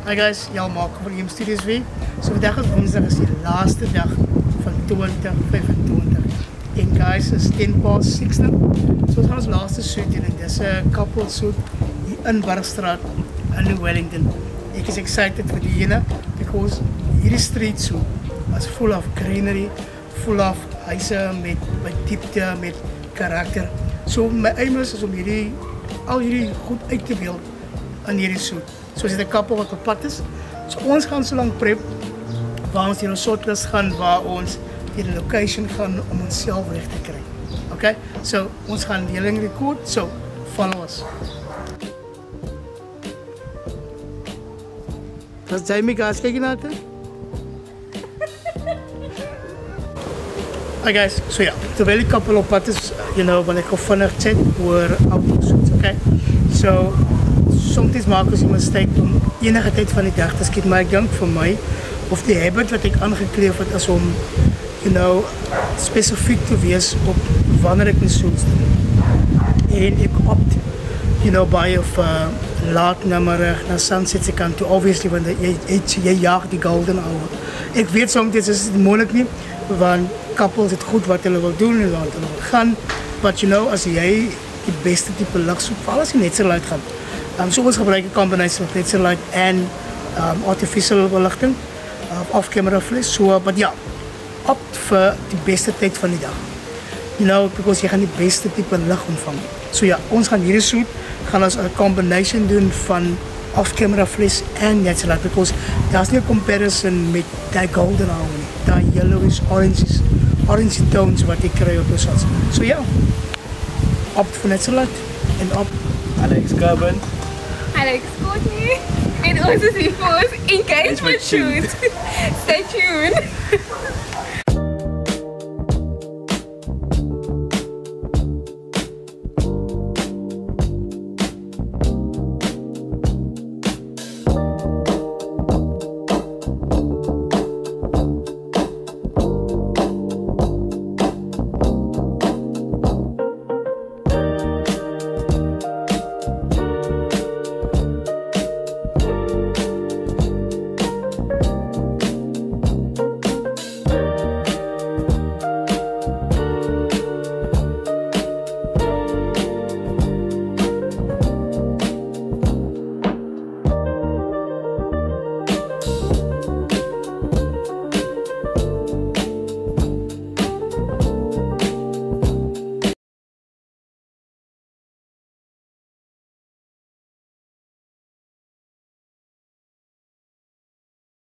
Hi guys, Jan Marco van EM Studios weer. So vandag is woensdag, is die laaste dag van 2025. En guys, is 6:10 nou. So ons gaan ons laaste shoot doen en dis 'n couple shoot hier in Barkstraat in New Wellington. Ek is excited vir die ene because hierdie street shoot is full of greenery, full of huise met diepte, met karakter. So my aim is om al hierdie goed uit te beeld in hierdie shoot. So is dit 'n couple wat op pad is. So ons gaan so lank prep waar ons hier 'n shortlist gaan waar ons die location gaan om onsself reg te kry. Okay? So ons gaan die hele record, so follow us. Das Jamie guys kyk na dit. Hi guys, so ja, terwyl die couple op pad is, wanneer ek vinnig chat oor autoshoots, okay? So soms maak ons 'n mistake om enige tyd van die dag te skiet, maar ek dink vir my of die habit wat ek aangekleef het is om spesifiek te wees op wanneer ek my shoots doen. En ek opt baie of laat namiddag na sunset se kant toe, obviously want jy jaag die golden hour. Ek weet soms is dit moontlik nie, want couples het goed wat hulle wil doen en wat hulle wil gaan, but as jy die beste tipe lig soek, val as jy net so light gaan. So ons gebruik 'n combination of natural light and artificial beligting, off-camera flash. So, but ja, opt vir die beste tyd van die dag. Because jy gaan die beste tipe lig ontvang. So ja, ons gaan hierdie shoot, gaan ons 'n combination doen van off-camera flash and natural light, because daar's nie 'n comparison met die golden hour nie, die yellowish, orange tones wat jy kry op jou shots. So ja, opt vir natural light en opt Alex Carbon. Alex Courtney. En ons is hier vir ons engagement shoot. Stay tuned.